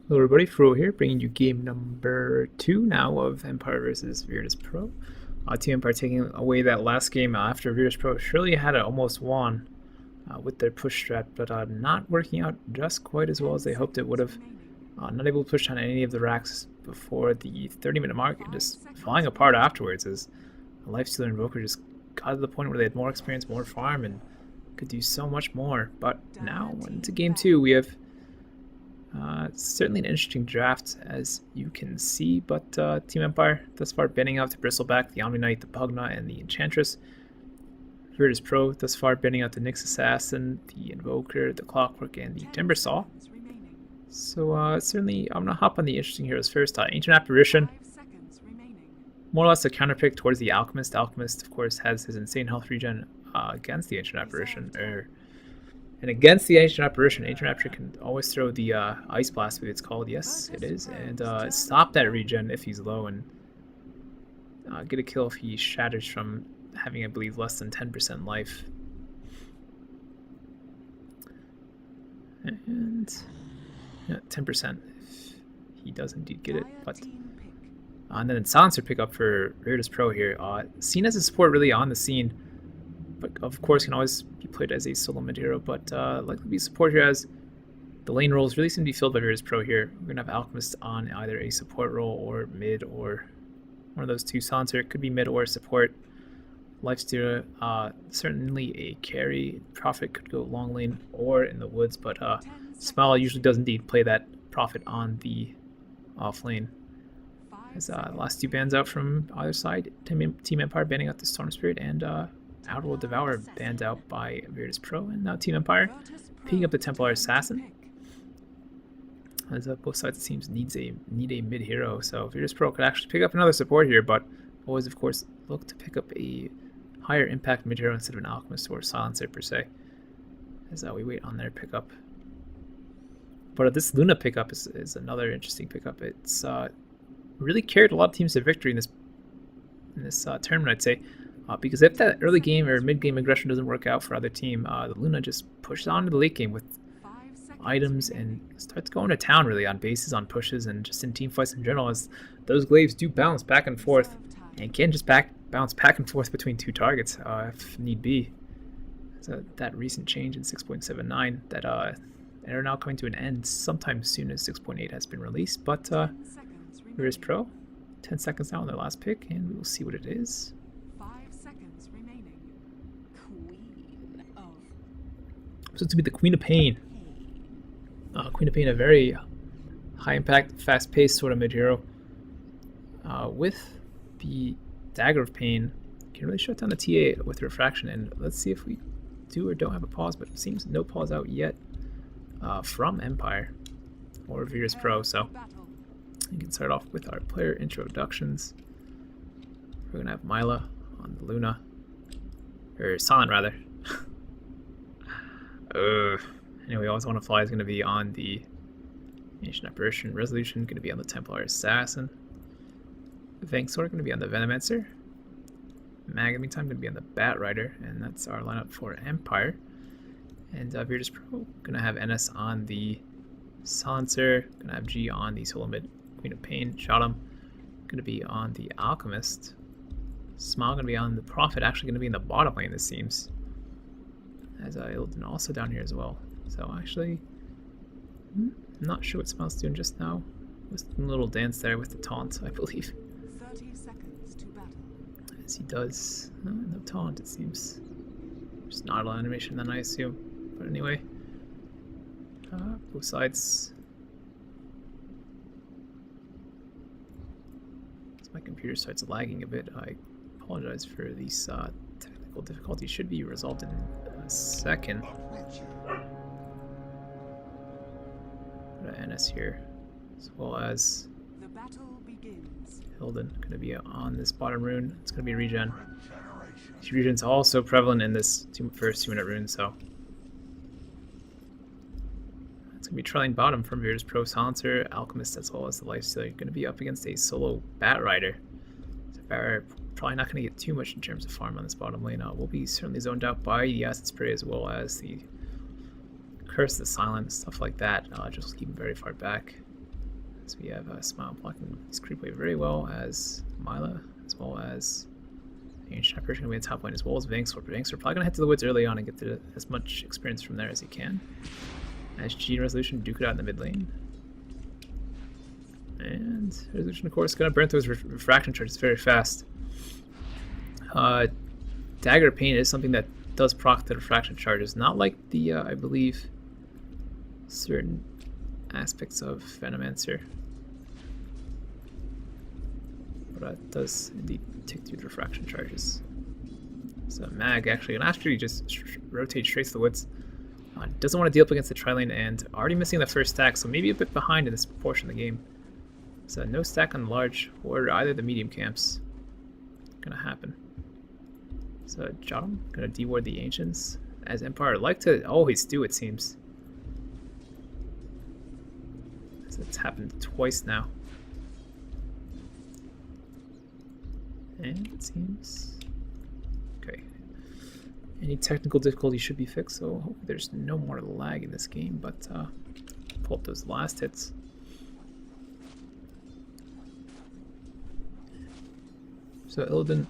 Hello everybody, Frouwo here, bringing you game number 2 now of Empire versus Virtus.Pro. Team Empire taking away that last game after Virtus.Pro surely had it almost won with their push strat, but not working out just quite as well as they hoped it would have. Not able to push on any of the racks before the 30-minute mark and just falling apart afterwards as a Lifestealer Invoker just got to the point where they had more experience, more farm, and could do so much more. But now, into game 2, we have it's certainly an interesting draft, as you can see, but Team Empire thus far banning out the Bristleback, the Omni Knight, the Pugna, and the Enchantress. Virtus.Pro thus far banning out the Nyx Assassin, the Invoker, the Clockwork, and the Timbersaw. So certainly, I'm going to hop on the interesting heroes first. Ancient Apparition, more or less a counterpick towards the Alchemist. The Alchemist, of course, has his insane health regen against the Ancient Apparition, and against the Ancient Apparition can always throw the Ice Blast, what it's called. Yes, it is. And stop that regen if he's low, and get a kill if he shatters from having, I believe, less than 10% life. And yeah, 10% if he does indeed get it. But and then Silencer pickup for Virtus.Pro here. Seen as a support really on the scene, but of course can always be played as a solo mid hero, but likely be support here as the lane roles really seem to be filled by Virtus.Pro here. We're going to have Alchemist on either a support role or mid, or one of those two. Silencer could be mid or support. Lifestealer, certainly a carry. Prophet could go long lane or in the woods, but Smile usually does indeed play that Prophet on the off lane. As last two bans out from either side, Team Empire banning out the Storm Spirit, and Outworld Devourer banned out by Virtus.Pro, and now Team Empire picking up the Templar Assassin. As both sides, it seems, need a mid hero, so Virtus.Pro could actually pick up another support here, but always, of course, look to pick up a higher impact mid hero instead of an Alchemist or Silencer per se, as we wait on their pickup. But this Luna pickup is another interesting pickup. It's really carried a lot of teams to victory in this tournament, I'd say. Because if that early game or mid game aggression doesn't work out for other team, the Luna just pushes on to the late game with items and starts going to town really on bases, on pushes, and just in team fights in general, as those glaives do bounce back and forth and can just bounce back and forth between two targets if need be. So that recent change in 6.79 that are now coming to an end sometime soon as 6.8 has been released, but Virtus.Pro 10 seconds now on their last pick, and we will see what it is. So to be the Queen of Pain. Queen of Pain, a very high impact, fast paced sort of mid hero. With the Dagger of Pain, can really shut down the TA with Refraction, and let's see if we do or don't have a pause, but it seems no pause out yet from Empire or Virtus.Pro, so we can start off with our player introductions. We're going to have Myla on the Luna, or Silent rather. Anyway, Always Wanna Fly is going to be on the Ancient Apparition. Resolution going to be on the Templar Assassin. Vengsword going to be on the Venomancer. Mag, in the meantime, going to be on the Bat Rider, and that's our lineup for Empire. And Virtus.Pro going to have NS on the Silencer, going to have G on the solo mid Queen of Pain. Shotum going to be on the Alchemist. Smile going to be on the Prophet, actually going to be in the bottom lane, this seems. As Ilden also down here as well. So actually, I'm not sure what Smile's doing just now. With a little dance there with the taunt, I believe. 30 seconds to battle. As he does. No taunt, it seems. Just not a lot of animation then, I assume. But anyway, both sides. As my computer starts lagging a bit, I apologize for these technical difficulties. Should be resolved in a second. NS here, as well as the battle begins. Hilden, going to be on this bottom rune. It's going to be regen. These regen's also prevalent in this first 2-minute rune, so it's going to be trailing bottom from Virtus.Pro. Silencer, Alchemist, as well as the Lifestealer. Going to be up against a solo Bat Rider. So Bat probably not going to get too much in terms of farm on this bottom lane. We'll be certainly zoned out by the Acid Spray as well as the Curse, the Silent, stuff like that. Just keep him very far back. So we have Smile blocking his creep wave very well, as Mila, as well as Ancient Apparition going to be in top lane, as well as Vangsword. But Vangsword probably going to head to the woods early on and get to as much experience from there as he can. As G and Resolution duke it out in the mid lane. And Resolution, of course, going to burn through his refraction charges very fast. Dagger Pain is something that does proc the refraction charges, not like the, I believe, certain aspects of Venomancer. But it does indeed tick through the refraction charges. So Mag actually, and after he just rotates straight to the woods, doesn't want to deal up against the tri-lane and already missing the first stack, so maybe a bit behind in this portion of the game. So no stack on the large or either the medium camps gonna happen. So Jotum gonna deward the Ancients, as Empire like to always do, it seems. So it's happened twice now. And it seems... okay. Any technical difficulty should be fixed, so hopefully there's no more lag in this game, but pull up those last hits. So Illidan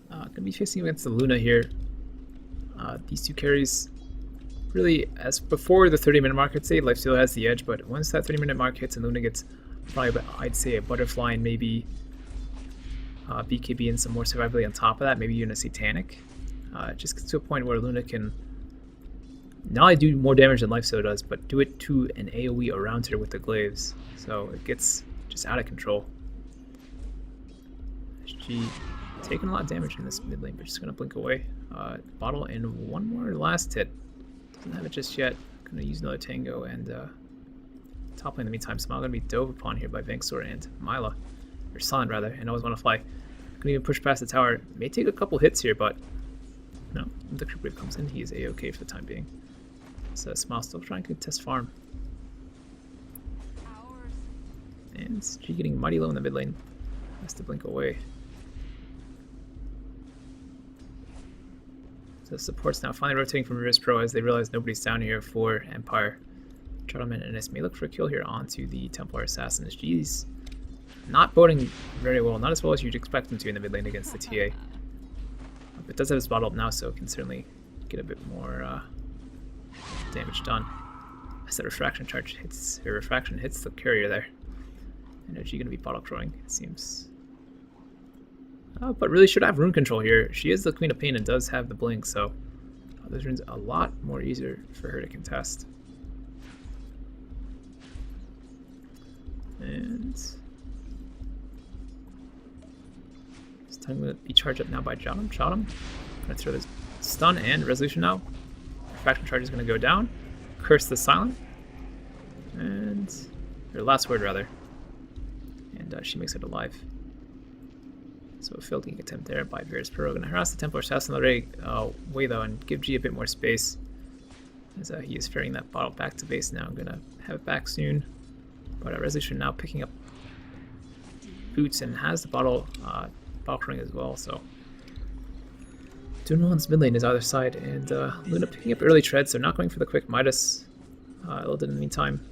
gonna be facing against the Luna here. These two carries really, as before the 30-minute mark, I'd say Lifesteal has the edge, but once that 30-minute mark hits and Luna gets probably, I'd say, a Butterfly and maybe BKB and some more survivability on top of that, maybe even a Satanic. It just gets to a point where Luna can not only do more damage than Lifesteal does, but do it to an AoE around her with the glaives. So it gets just out of control. She taking a lot of damage in this mid lane, but just gonna blink away. Bottle and one more last hit. Doesn't have it just yet. Gonna use another Tango and top lane in the meantime. Smile gonna be dove upon here by Vangsword and Mila, or Silent rather, and always want to fly. Gonna even push past the tower. May take a couple hits here, but no. When the creep wave comes in, he is a-okay for the time being. So Smile still trying to contest farm. And G getting mighty low in the mid lane. Has to blink away. So support's now finally rotating from Virtus.Pro as they realize nobody's down here for Empire. Gentleman and S may look for a kill here onto the Templar Assassin. G's not boding very well, not as well as you'd expect him to in the mid lane against the TA. But does have his bottle up now, so can certainly get a bit more damage done. As that refraction charge hits, or refraction hits the carrier there. And G gonna be bottle crowing, it seems. But really should have rune control here. She is the Queen of Pain and does have the blink, so this rune's a lot more easier for her to contest. And this time gonna be charged up now by Jotum. Gonna throw this stun and resolution now. Refraction charge is gonna go down. Curse the Silent. And her last word rather. And she makes it alive. So a fielding attempt there by Virtus.Pro. Gonna harass the Templar Assassin way though and give G a bit more space. As he is ferrying that bottle back to base now. I'm gonna have it back soon. But Resolution now picking up boots and has the bottle ring as well, so doing well in this mid lane is either side, and Luna picking up early tread, so not going for the quick Midas. Illidan in the meantime.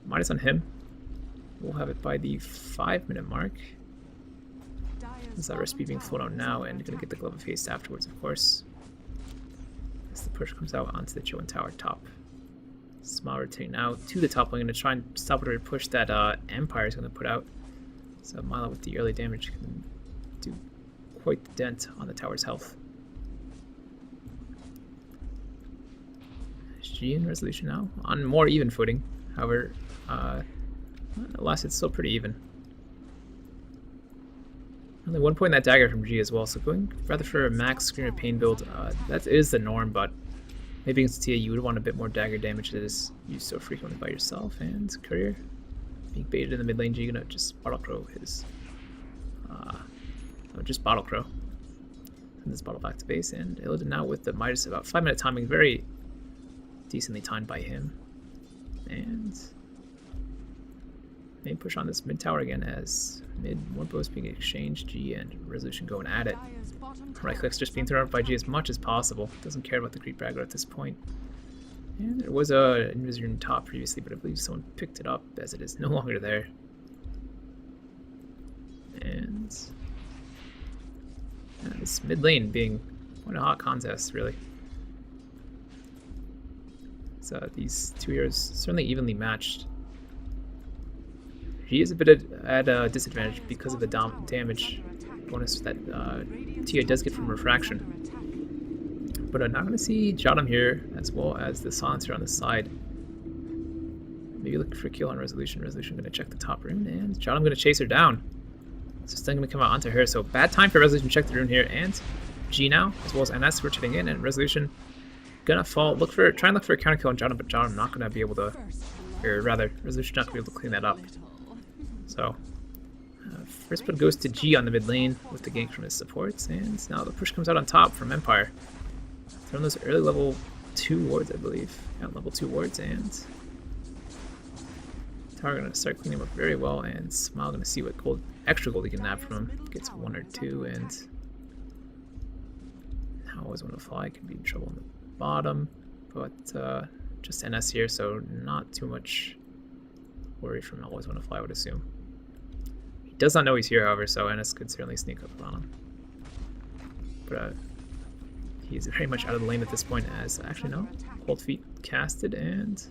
Midas on him. We'll have it by the 5-minute mark. Is that recipe being flown out now, and gonna get the Glove of Haste afterwards, of course. As the push comes out onto the Chowan Tower top. Smile rotating now to the top lane, gonna try and stop whatever push that Empire is gonna put out. So Mila with the early damage can do quite the dent on the tower's health. G in Resolution now on more even footing. However, last hit's still pretty even. Only 1 point in that dagger from G as well, so going rather for a max Scream of Pain build, that is the norm, but maybe against TA you would want a bit more dagger damage that is used so frequently by yourself. And Courier being baited in the mid lane. G gonna just bottle crow his just bottle crow. Send this bottle back to base, and Illidan now with the Midas, about 5-minute timing, very decently timed by him. And main push on this mid tower again as mid more bows being exchanged. G and Resolution going at it. Right clicks just being thrown up by G as much as possible. Doesn't care about the creep aggro at this point. And there was a Invision top previously, but I believe someone picked it up as it is no longer there. And this mid lane being quite a hot contest, really. So these two heroes certainly evenly matched. He is a bit at a disadvantage because of the damage bonus that TI does get from refraction. But I'm not going to see Jottam here, as well as the Silencer on the side. Maybe looking for a kill on Resolution. Resolution going to check the top rune, and Jottam going to chase her down. So still going to come out onto her. So bad time for Resolution to check the rune here, and G now, as well as NS rotating in, and Resolution gonna fall. Try and look for a counter kill on Jottam, but Jottam not going to be able to, or rather, Resolution not going to be able to clean that up. So first blood goes to G on the mid lane with the gank from his supports, and now the push comes out on top from Empire. Throwing those early level 2 wards, I believe. Yeah, level 2 wards, and Tower gonna start cleaning him up very well, and Smile gonna see what extra gold he can nab from him. Gets 1 or 2, and now Always Want to Fly could be in trouble on the bottom, but just NS here, so not too much worry from Always Want to Fly, I would assume. He does not know he's here, however, so NS could certainly sneak up on him. But he's very much out of the lane at this point, as actually no, Cold Feet casted, and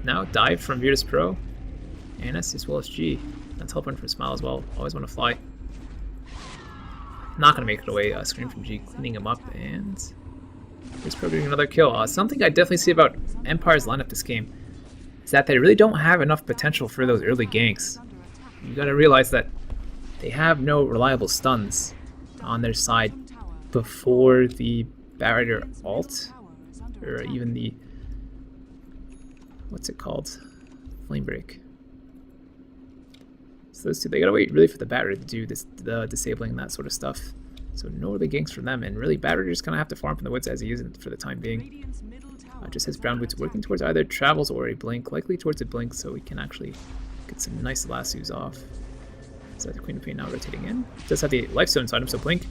now dive from Virtus.Pro, Annis as well as G. That's helping from Smile as well. Always Want to Fly. Not gonna make it away. Scream from G, cleaning him up, and Virtus.Pro getting another kill. Something I definitely see about Empire's lineup this game is that they really don't have enough potential for those early ganks. You gotta realize that they have no reliable stuns on their side before the barrier ult, or even the, what's it called? Flame Break. So those two, they gotta wait really for the battery to do the disabling and that sort of stuff. So no early ganks from them, and really battery just gonna have to farm from the woods as he is for the time being. Just his brown boots working towards either travels or a blink, likely towards a blink, so we can actually get some nice lassos off. So the Queen of Pain now rotating in. Does have the Lifestone inside him, so blink.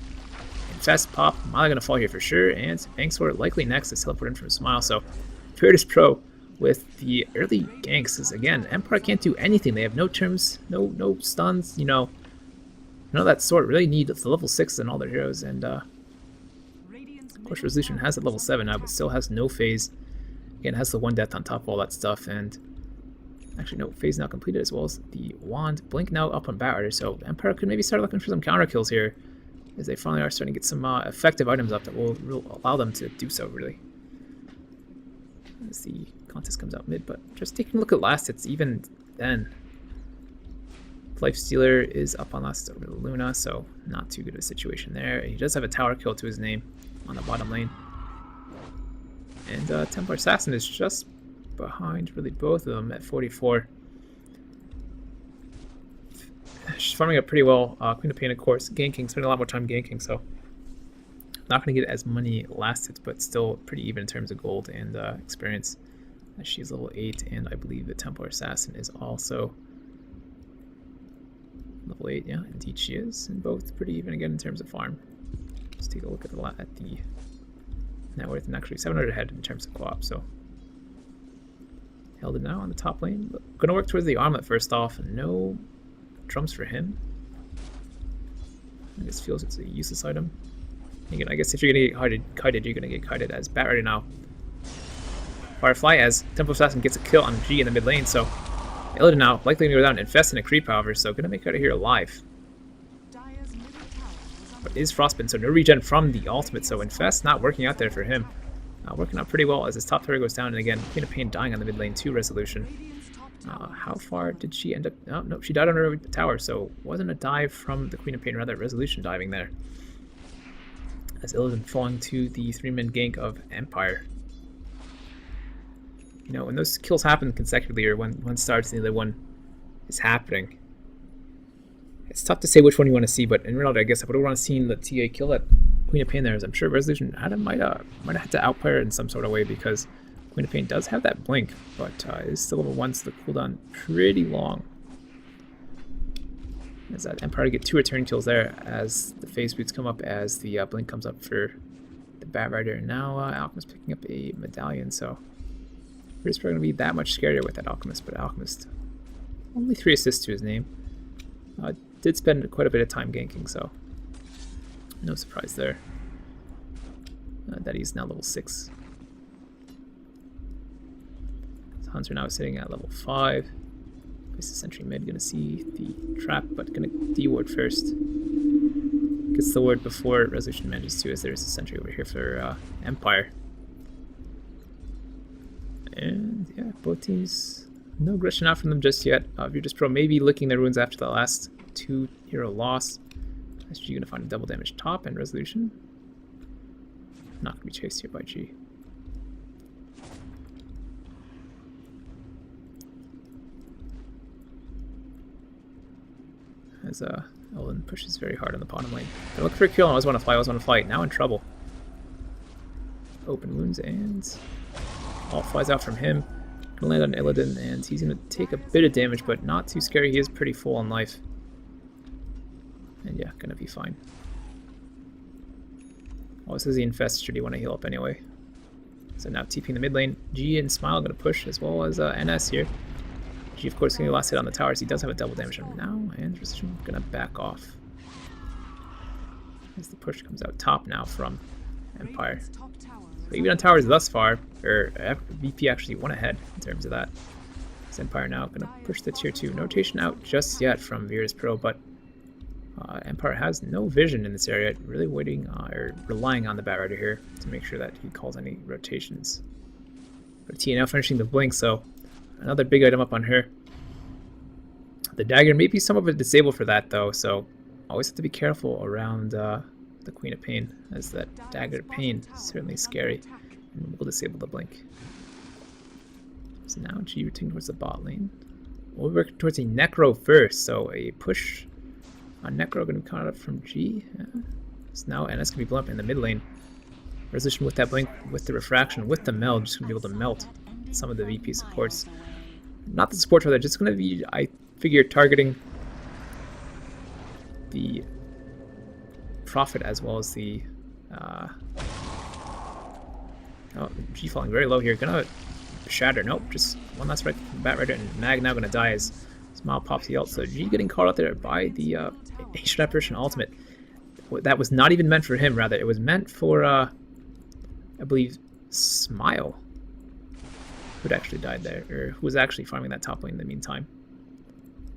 And fast pop, Mila gonna fall here for sure, and Banksword likely next to teleport in from Smile. So Virtus.Pro with the early ganks is, again, Empire can't do anything. They have no terms, no stuns, none of that sort. Really need the level 6 in all their heroes, and of course Resolution has at level 7 now, but still has no phase. Again, has the 1 death on top of all that stuff, and actually no, phase now completed, as well as the wand. Blink now up on Batter, so Empire could maybe start looking for some counter kills here, as they finally are starting to get some effective items up that will allow them to do so, really. As the contest comes out mid, but just taking a look at last hits, even then, Life Stealer is up on last over the Luna, so not too good of a situation there. He does have a tower kill to his name on the bottom lane. And Templar Assassin is just behind really both of them at 44. She's farming up pretty well. Queen of Pain, of course, ganking, spending a lot more time ganking, so not going to get as many last hits, but still pretty even in terms of gold and experience. She's level 8, and I believe the Templar Assassin is also level 8. Yeah, indeed she is, and both pretty even again in terms of farm. Let's take a look at the net worth, and actually 700 ahead in terms of co-op, so held it now on the top lane. But gonna work towards the armlet first off. No drums for him. This feels it's a useless item. Again, I guess if you're gonna get kited, you're gonna get kited as Bat ready now. Firefly as Temple Assassin gets a kill on G in the mid lane, so Illidan now likely gonna go down and infest in a creep, however, so gonna make it out of here alive. But is Frostbitten, so no regen from the ultimate, so Infest not working out there for him. Working out pretty well as his top turret goes down, and again, Queen of Pain dying on the mid lane to Resolution. How far did she end up? Oh, no, she died on her tower, so wasn't a dive from the Queen of Pain, rather Resolution diving there. As Illidan falling to the 3-man gank of Empire. When those kills happen consecutively, or when one starts and the other one is happening, it's tough to say which one you want to see, but in reality, I guess I would want to see the TA kill that Queen of Pain there, as I'm sure Resolution might have had to outplay her in some sort of way, because Queen of Pain does have that blink, but it is still level 1, so the cooldown pretty long. As that Empire get 2 return kills there as the phase boots come up, as the blink comes up for the Bat Rider. And now Alchemist picking up a medallion, so Virtus Pro going to be that much scarier with that Alchemist, but Alchemist only 3 assists to his name. Did spend quite a bit of time ganking, so no surprise there that he's now level 6. So Hunter now sitting at level 5. Place the sentry mid, gonna see the trap, but gonna de-ward first. Gets the ward before Resolution manages to, as there's a sentry over here for Empire. And yeah, both teams, no aggression out from them just yet. Virtus.Pro maybe licking their wounds after the last 2 hero loss. SG gonna find a double damage top, and Resolution not gonna be chased here by G. As Ellen pushes very hard on the bottom lane. They're looking for a kill, and I was want to fly. Now in trouble. Open wounds, and all flies out from him. Gonna land on Illidan, and he's gonna take a bit of damage, but not too scary. He is pretty full on life. And yeah, gonna be fine. Oh, this is the infest. Should he want to heal up anyway? So now TPing the mid lane. G and Smile gonna push, as well as NS here. G, of course, going to last hit on the towers. He does have a double damage on him now, and Precision going to back off. As the push comes out top now from Empire. So even on towers thus far, VP actually went ahead in terms of that. This Empire now going to push the tier 2. Notation out just yet from Virtus.Pro, but Empire has no vision in this area. Really waiting or relying on the Bat Rider here to make sure that he calls any rotations. But T now finishing the blink, so another big item up on her. The dagger, maybe some of it disabled for that though, so always have to be careful around the Queen of Pain, as that dagger pain is certainly scary and will disable the blink. So now G routing towards the bot lane. We'll work towards a Necro first, so a push on Necro going to come out from G. So now NS can be blown up in the mid lane. Resolution with that blink, with the refraction, with the meld, just going to be able to melt some of the VP supports. Not the supports, rather, just going to be, I figure, targeting the Prophet as well as the oh, G falling very low here. Gonna shatter. Nope, just one last right from Bat Rider, and Mag now gonna die as Smile pops the ult. So G getting caught out there by the Ancient Apparition ultimate. That was not even meant for him, rather. It was meant for, I believe, Smile, who'd actually died there, or who was actually farming that top lane in the meantime.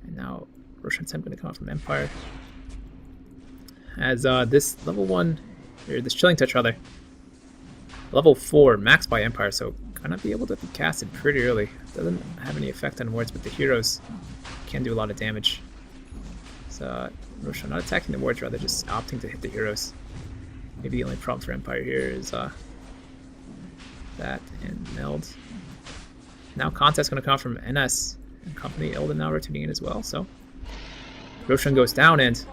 And now Roshan's going to come out from Empire. As this level 1, or this Chilling Touch rather, level 4 maxed by Empire, so gonna be able to be casted pretty early. Doesn't have any effect on wards, but the heroes can do a lot of damage. So Roshan not attacking the wards, rather just opting to hit the heroes. Maybe the only problem for Empire here is that and meld. Now contest going to come from NS and company. Illidan now rotating in as well. So Roshan goes down, and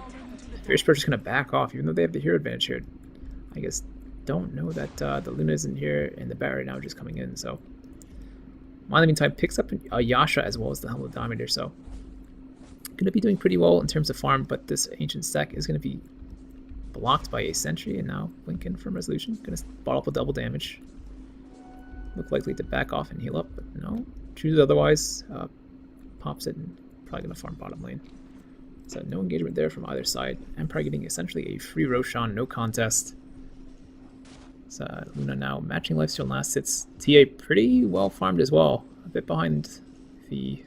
Virtus.Pro just going to back off, even though they have the hero advantage here. I guess don't know that the Luna isn't here, and the Bat right now just coming in. So in the meantime, picks up a Yasha as well as the Helmet Dominator. So going to be doing pretty well in terms of farm, but this Ancient Stack is going to be blocked by a Sentry, and now Lincoln from Resolution. Going to bottle up a double damage. Look likely to back off and heal up, but no. Chooses otherwise. Pops it and probably going to farm bottom lane. So no engagement there from either side. Empire getting essentially a free Roshan, no contest. So Luna now matching lifesteal and last hits. TA pretty well farmed as well. A bit behind the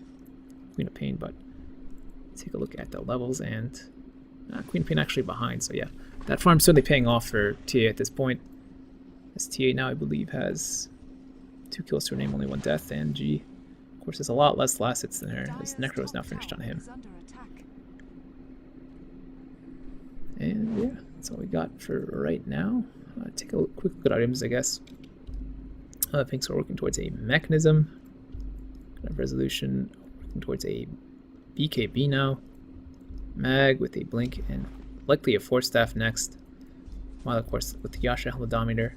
Queen of Pain, but take a look at the levels, and Queen of Pain actually behind. So yeah, that farm's certainly paying off for TA at this point. As TA now, I believe, has 2 kills to her name, only 1 death, and G, of course, has a lot less last hits than her, as Necro is now finished on him. And yeah, that's all we got for right now. Take a quick look at items, I guess. Things are working towards a mechanism. Resolution working towards a BKB now. Mag with a blink and likely a Force Staff next. While, of course, with the Yasha Helmet Dominator,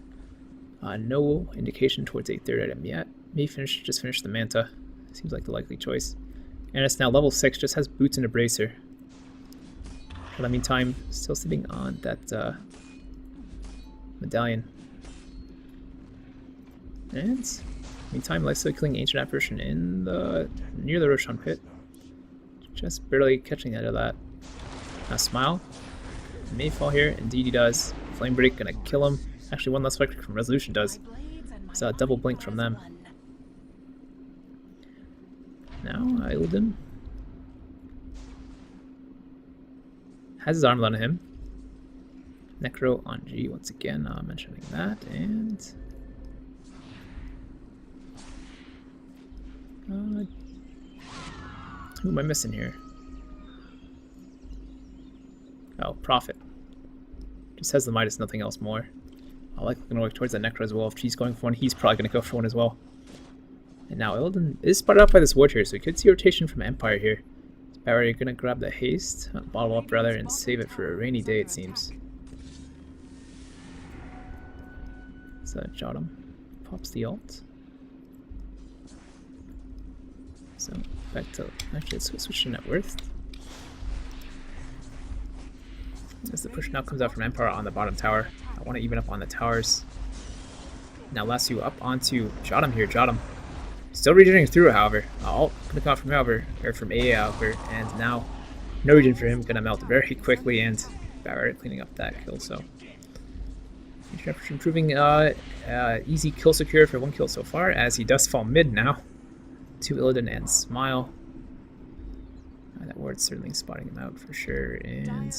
no indication towards a third item yet. May just finish the Manta. Seems like the likely choice. And it's now level 6, just has boots and a bracer. But in the meantime, still sitting on that medallion. And meantime, lifesteal killing Ancient Apparition in the near the Roshan pit. Just barely catching out of that. Now Smile may fall here. Indeed he does. Flame Break gonna kill him. Actually, one less effect from Resolution does. It's a double blink from them. Now Illidan has his armlet on him. Necro on G once again, mentioning that, and who am I missing here? Oh, Prophet. Just has the Midas, nothing else more. I like looking towards that Necro as well. If she's going for one, he's probably going to go for one as well. And now Illidan is spotted out by this ward here, so we could see rotation from Empire here. Barry, you're going to grab the haste, bottle up rather, and save it for a rainy day, it seems. So Jotum pops the ult. So back to, actually let's switch to net worth. As the push now comes out from Empire on the bottom tower. I want to even up on the towers. Now Lasso up onto Jotum here. Jotum still regenerating through, however. Ult gonna come out from however, or from AA, however, and now no regen for him, gonna melt very quickly, and Barrett cleaning up that kill. So improving easy kill secure for 1 kill so far, as he does fall mid now to Illidan and Smile. That ward's certainly spotting him out for sure, and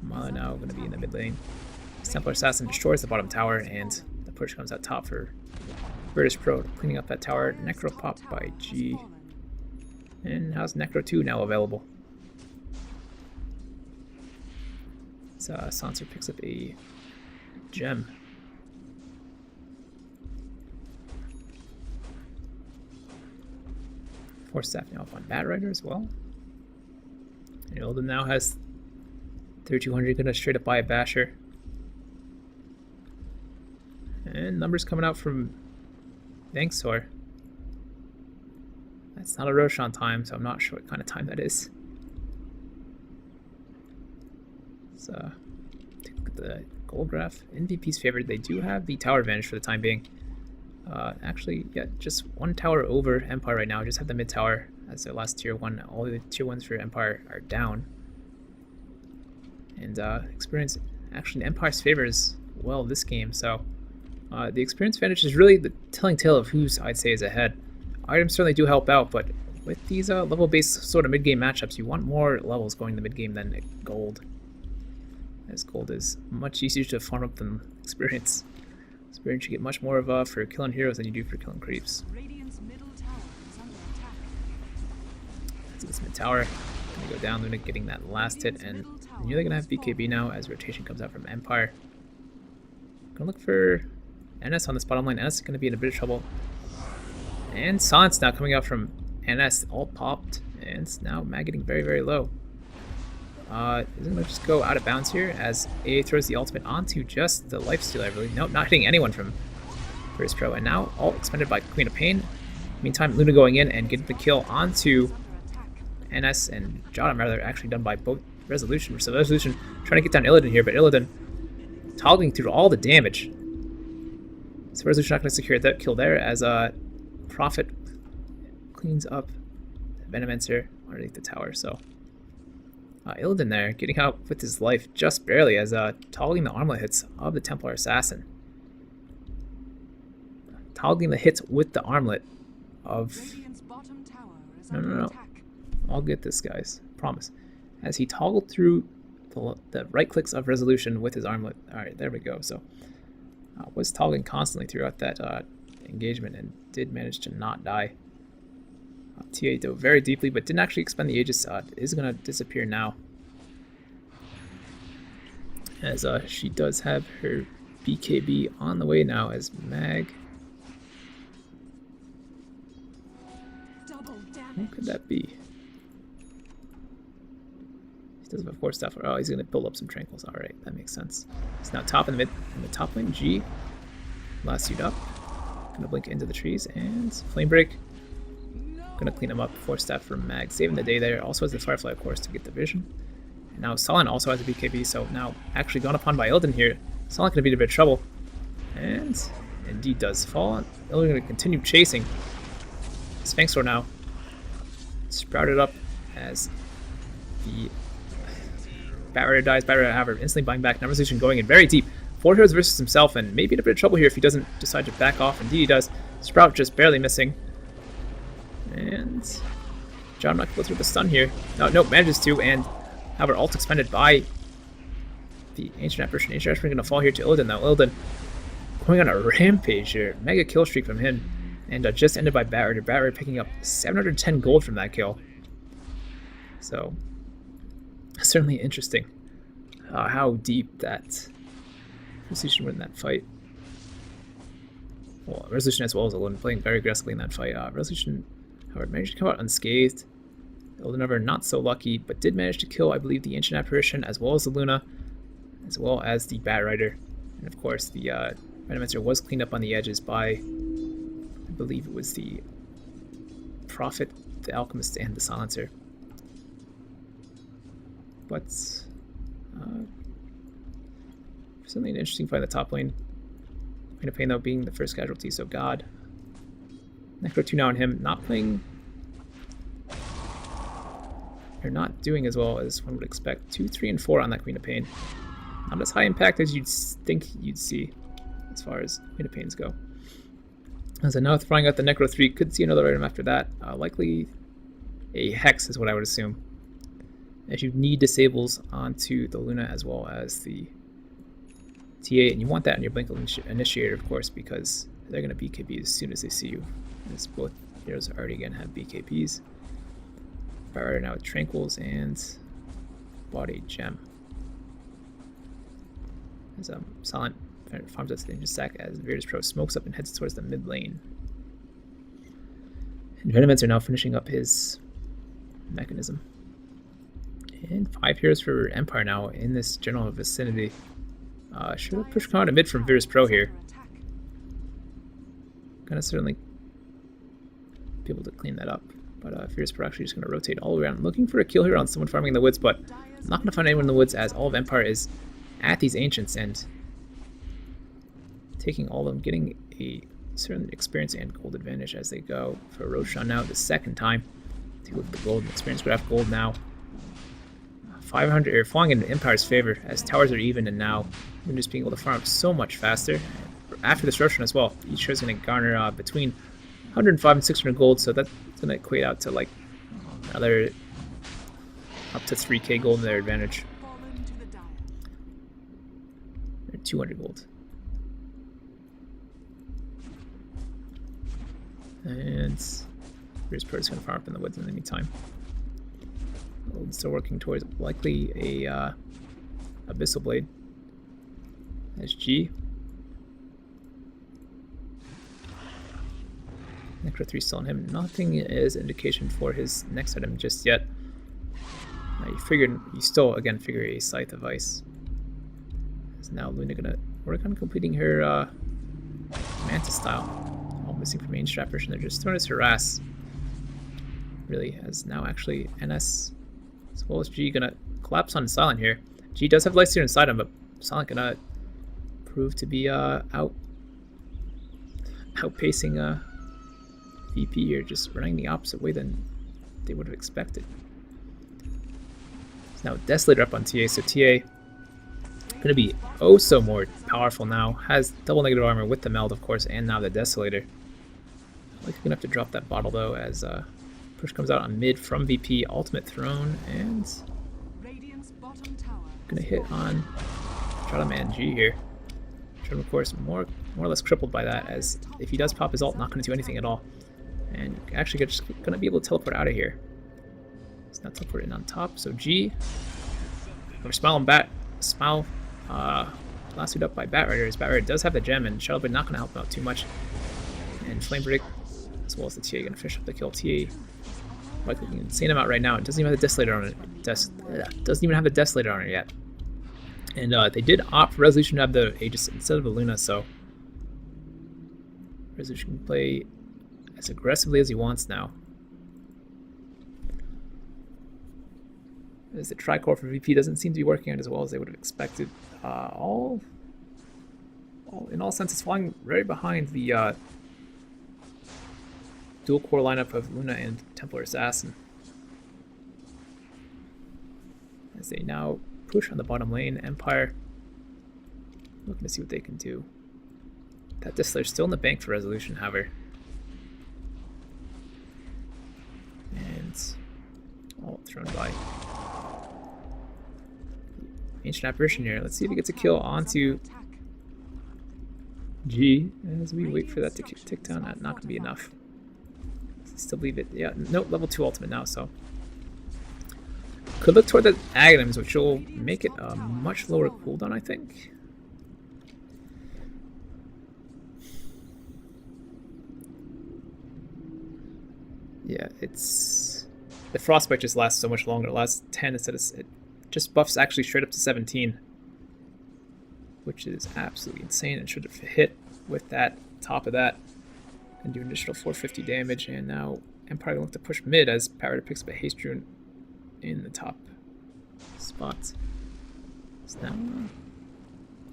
Mala now going to be in the mid lane. Templar Assassin destroys the bottom tower, and the push comes out top for Virtus.Pro, cleaning up that tower. Necro pop by G. And how's Necro 2 now available? So Sansa picks up a gem. Force Staff now up on Bat Rider as well. And Illidan now has 3200, gonna straight up buy a Basher. And numbers coming out from Vengsor. That's not a Roshan time, so I'm not sure what kind of time that is. So, take a look at the goal graph. MVP's favored. They do have the tower advantage for the time being. Actually, yeah, just one tower over Empire right now. Just have the mid tower as their last tier 1. All the tier 1s for Empire are down. And experience actually in Empire's favor as well this game. So the experience advantage is really the telling tale of who's, I'd say, is ahead. Items certainly do help out, but with these level-based sort of mid-game matchups, you want more levels going in the mid-game than gold. As gold is much easier to farm up than experience. Experience you get much more of for killing heroes than you do for killing creeps. So this mid tower gonna go down, Luna getting that last hit, and nearly gonna have BKB now as rotation comes out from Empire. Gonna look for NS on this bottom lane. NS is gonna be in a bit of trouble. And Silence now coming out from NS, all popped, and it's now Mag getting very, very low. Isn't gonna just go out of bounds here as AA throws the ultimate onto just the lifesteal, I believe. Nope, not hitting anyone from Virtus.Pro. And now ult expended by Queen of Pain. Meantime, Luna going in and getting the kill onto NS and Jotum, rather, actually done by both Resolution. So Resolution trying to get down Illidan here, but Illidan toggling through all the damage. So Resolution not going to secure that kill there as Prophet cleans up Venomancer underneath the tower. So Illidan there getting out with his life just barely as toggling the armlet hits of the Templar Assassin. Toggling the hits with the armlet of... No. I'll get this, guys. Promise. As he toggled through the right clicks of Resolution with his armlet. Alright, there we go. So, was toggling constantly throughout that engagement and did manage to not die. TA dove very deeply, but didn't actually expend the Aegis. Is going to disappear now. As she does have her BKB on the way now as Mag. What could that be? He does have a Force Staff. Oh, he's going to build up some Tranquils. Alright, that makes sense. He's now top in the top lane. G. Last suit up. Gonna blink into the trees and Flame Break. Gonna clean him up. Force Staff from Mag. Saving the day there. Also has the Firefly, of course, to get the vision. And now Solon also has a BKB, so now actually gone upon by Illidan here. Solon going to be in a bit of trouble. And indeed does fall. Illidan going to continue chasing. Sphinx Sword now sprouted up as the Bat Rider dies. Bat Rider, however, instantly buying back. Now Resolution going in very deep. 4 heroes versus himself, and maybe in a bit of trouble here if he doesn't decide to back off. Indeed he does. Sprout just barely missing. And John not going to go through the stun here. No, manages to, and however, ult expended by the Ancient Apparition. Ancient Apparition going to fall here to Illidan now. Illidan going on a rampage here. Mega kill streak from him. And just ended by Bat Rider. Bat Rider picking up 710 gold from that kill. So, certainly interesting how deep that Resolution win that fight. Well, Resolution as well as Illidan playing very aggressively in that fight. Resolution, however, managed to come out unscathed. Illidan, however, not so lucky, but did manage to kill, I believe, the Ancient Apparition as well as the Luna, as well as the Bat Rider. And of course, the Venomancer was cleaned up on the edges by, I believe it was the Prophet, the Alchemist, and the Silencer. But certainly an interesting fight in the top lane. Kind of Pain though being the first casualty, so God. Necro 2 now on him, not playing. They're not doing as well as one would expect. 2, 3, and 4 on that Queen of Pain. Not as high impact as you'd think you'd see as far as Queen of Pains go. As I know, throwing out the Necro 3, could see another item after that. Likely a Hex is what I would assume. As you need disables onto the Luna as well as the TA, and you want that in your Blink Initiator, of course, because they're going to BKB as soon as they see you. As both heroes already again have BKBs. Bat Rider now with Tranquils and Body Gem. As Silent farms out to the Ninja Sack as Virtus.Pro smokes up and heads towards the mid lane. And Venomancer now finishing up his mechanism. And 5 heroes for Empire now in this general vicinity. Should have pushed counter mid from Virtus.Pro here. Gonna certainly be able to clean that up. But Virtus.Pro actually just gonna rotate all the way around, looking for a kill here on someone farming in the woods, but not gonna find anyone in the woods as all of Empire is at these Ancients and taking all of them, getting a certain experience and gold advantage as they go for Roshan now the second time. Take a look at the gold and experience graph. Gold now 500 falling in Empire's favor as towers are even, and now we're just being able to farm up so much faster. After this Roshan as well, each hero is going to garner between 105 and 600 gold, so that's going to equate out to like another up to 3k gold in their advantage. They're 200 gold. And Virtus.Pro is going to farm up in the woods in the meantime. Still working towards likely a Abyssal Blade. As G. Necro 3 still on him. Nothing is indication for his next item just yet. You still again figure a Scythe of Ice. Is now Luna gonna work on completing her Mantis style. All missing from Ancient Apparition. They're just throwing us harass. Really, as now actually NS as well as G gonna collapse on Silent here. G does have Lifesteal inside him, but Silent gonna prove to be outpacing VP here, just running the opposite way than they would have expected. So now Desolator up on TA, so TA gonna be oh so more powerful now. Has double negative armor with the meld, of course, and now the Desolator. Like gonna have to drop that bottle though, as push comes out on mid from VP, ultimate thrown, and gonna hit on Shadowman G here. Shadow, of course, more or less crippled by that, as if he does pop his ult, not gonna do anything at all. And actually just gonna be able to teleport out of here. It's not teleporting on top, so G. Or Smile lassoed up by Bat Rider, as Bat Rider does have the gem, and Shadowblade not gonna help him out too much. And Flame Predict, as well as the TA, gonna finish up the kill. TA likely an insane amount right now. It doesn't even have the Desolator on it. Doesn't even have the Desolator on it yet. And they did opt for Resolution to have the Aegis instead of the Luna, so Resolution can play as aggressively as he wants now. As the tricore for VP doesn't seem to be working out as well as they would have expected. In all senses, falling right behind the dual core lineup of Luna and Templar Assassin. As they now push on the bottom lane, Empire looking to see what they can do. That Distler's still in the bank for resolution, however. And all thrown by Ancient Apparition here. Let's see if he gets a kill onto G as we wait for that to tick down. Not going to be enough. Still believe it. Yeah, no, level 2 ultimate now, so. Could look toward the Aghanims, which will make it a much lower cooldown, I think. Yeah, it's... The Frostbite just lasts so much longer. It lasts 10 instead of... It just buffs actually straight up to 17. Which is absolutely insane and should have hit with that top of that. And do an additional 450 damage. And now Empire will look to push mid as Parrot picks up a Haste Rune in the top spot. So now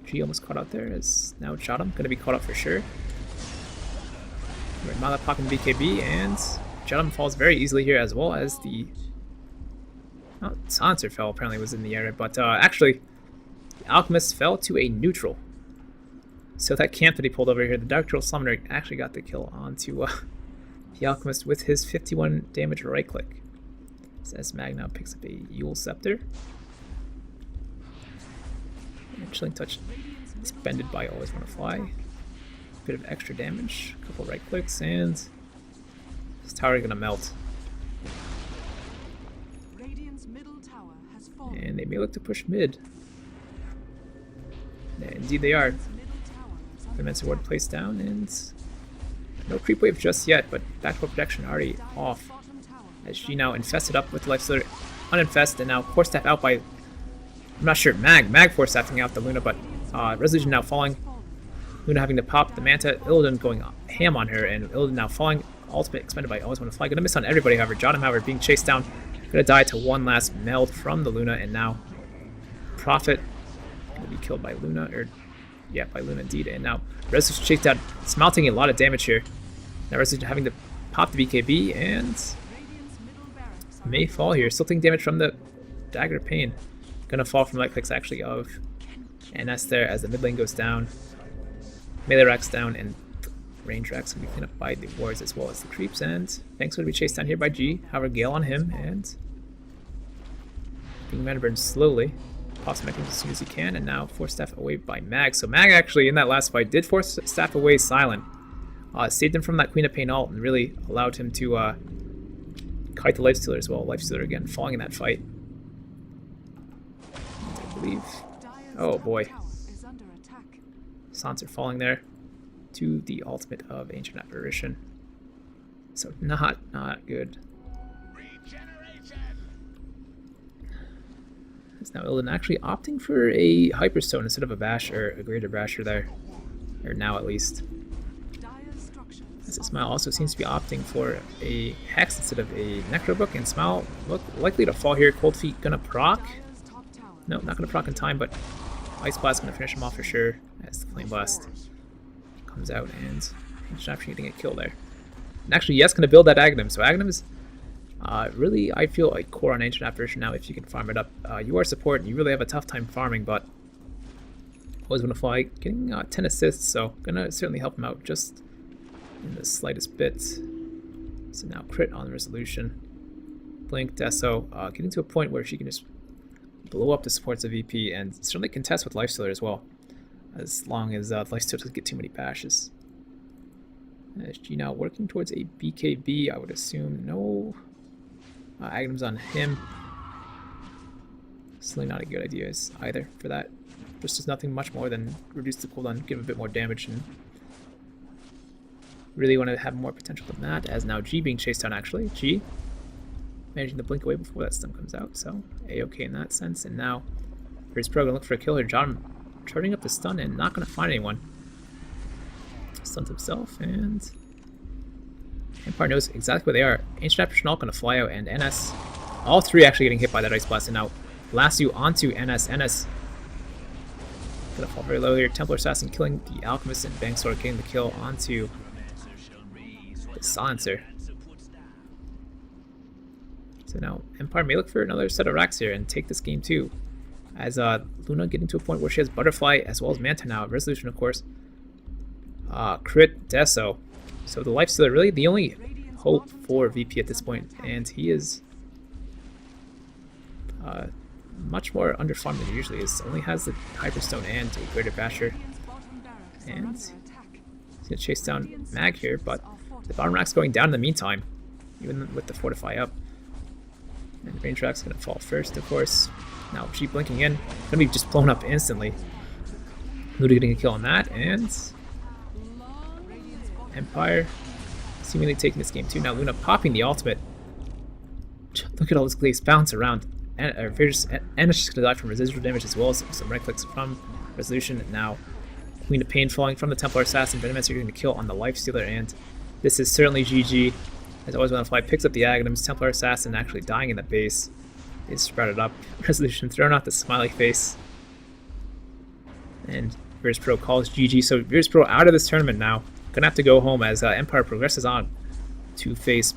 G almost caught out there as now Jadam going to be caught up for sure. Right, Mala popping BKB and Jadam falls very easily here as well as the Silencer fell apparently was in the area, but actually the Alchemist fell to a neutral. So that camp that he pulled over here, the Dark Troll Summoner actually got the kill onto the Alchemist with his 51 damage right click. As Mag now picks up a Yule Scepter. And Chilling Touch expended by Always Wanna Fly. Bit of extra damage, a couple right clicks, and this tower is gonna melt. And they may look to push mid. And indeed they are. The Mensa Ward placed down, and no creep wave just yet, but backdoor protection already off. As she now infested up with the Life Stealer, uninfest, and now Force Staff out by, I'm not sure, Mag Force Staffing out the Luna, but Resolution now falling. Luna having to pop the Manta, Illidan going ham on her, and Illidan now falling. Ultimate expended by Always Wanna Fly. Gonna miss on everybody, however. Jadam, however, being chased down. Gonna die to one last meld from the Luna, and now Prophet gonna be killed by Luna, or yeah, by Luna indeed. And now Resolution chased down, smelting a lot of damage here. Now Resolution having to pop the BKB, and may fall here. Still taking damage from the Dagger Pain. Gonna fall from light clicks actually of NS there as the mid lane goes down. Melee Rack's down, and range Rack's gonna be cleaned up by the wards as well as the creeps. And Banks gonna be chased down here by G. However, Gale on him, and being mana burned slowly. Pops Mechanism as soon as he can, and now Force Staff away by Mag. So Mag actually in that last fight did Force Staff away Silent. Saved him from that Queen of Pain ult and really allowed him to kite the Lifestealer as well. Lifestealer again falling in that fight. I believe. Oh boy. Sansa falling there to the ultimate of Ancient Apparition. So not good. It's now Illidan actually opting for a Hyperstone instead of a Basher, a Greater Basher there. Or now at least. As Smile also seems to be opting for a Hex instead of a Necrobook, and Smile look likely to fall here. Cold Feet gonna proc. No, not gonna proc in time, but Ice Blast gonna finish him off for sure as the Flame Blast comes out, and Ancient Apparition getting a kill there. And actually, yes, gonna build that Aghanim. So Aghanim is really, I feel like core on Ancient Apparition now if you can farm it up. You are support, and you really have a tough time farming, but Always Wanna Fly getting 10 assists, so gonna certainly help him out just in the slightest bit. So now crit on the Resolution. Blink, Deso, getting to a point where she can just blow up the supports of VP and certainly contest with Lifestealer as well, as long as Lifestealer doesn't get too many bashes. Is G now working towards a BKB? I would assume no Aghanims on him. Certainly not a good idea either for that. Just does nothing much more than reduce the cooldown, give a bit more damage, and really want to have more potential than that, as now G being chased down actually. G managing to blink away before that stun comes out, so A-okay in that sense. And now Virtus.Pro gonna look for a kill here. John charging up the stun and not gonna find anyone. Stuns himself, and Empire knows exactly where they are. Ancient Apparition all gonna fly out, and NS All three actually getting hit by that Ice Blast, and now Lasso onto NS. NS gonna fall very low here. Templar Assassin killing the Alchemist, and Banksword getting the kill onto the Silencer. So now Empire may look for another set of racks here and take this game too. As Luna getting to a point where she has Butterfly as well as Manta now. Resolution, of course. Crit Deso. So the Lifestealer really the only hope for VP at this point, and he is much more underfarmed than he usually is. Only has the Hyperstone and a Greater Basher, and he's gonna chase down Mag here, but the bottom rack's going down in the meantime, even with the Fortify up. And the range rack's gonna fall first, of course. Now G blinking in, gonna be just blown up instantly. Luna getting a kill on that, and Empire seemingly taking this game too. Now Luna popping the ultimate. Look at all this glaze bounce around. And Virtus is just gonna die from residual damage as well as some right clicks from Resolution. And now Queen of Pain falling from the Templar Assassin. Venomancer getting the kill on the Lifestealer, and this is certainly GG. As always, when the fly picks up the Aghanims, Templar Assassin actually dying in the base. They sprouted up. Resolution thrown out the smiley face. And Virtus.Pro calls GG. So Virtus.Pro out of this tournament now. Gonna have to go home as Empire progresses on to face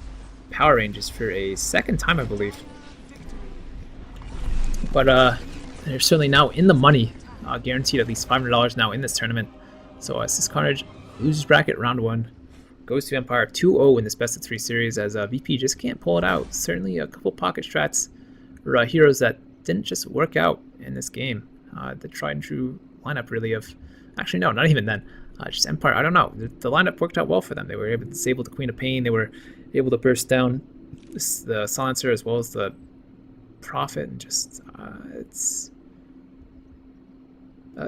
Power Rangers for a second time, I believe. But they're certainly now in the money. Guaranteed at least $500 now in this tournament. So CIS Carnage loses bracket round 1. Goes to Empire 2-0 in this best of 3 series as VP just can't pull it out. Certainly a couple pocket strats or heroes that didn't just work out in this game. The tried and true lineup really of... Actually, no, not even then. Just Empire, I don't know. The lineup worked out well for them. They were able to disable the Queen of Pain. They were able to burst down the Silencer as well as the Prophet. And just,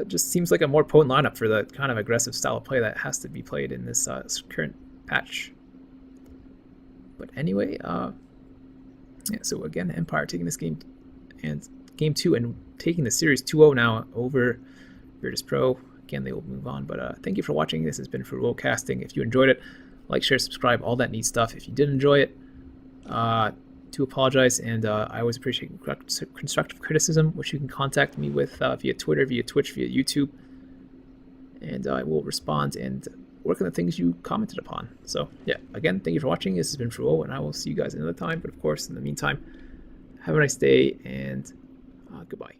just seems like a more potent lineup for the kind of aggressive style of play that has to be played in this current patch. But anyway, yeah, so again, Empire taking this game and game 2 and taking the series 2-0 now over Virtus.Pro. Again, they will move on, but thank you for watching. This has been Frouwo casting. If you enjoyed it, like, share, subscribe, all that neat stuff. If you did enjoy it, do apologize, and I always appreciate constructive criticism, which you can contact me with via Twitter, via Twitch, via YouTube, and I will respond and work on the things you commented upon. So yeah, again, thank you for watching. This has been Frouwo, and I will see you guys another time. But of course, in the meantime, have a nice day, and goodbye.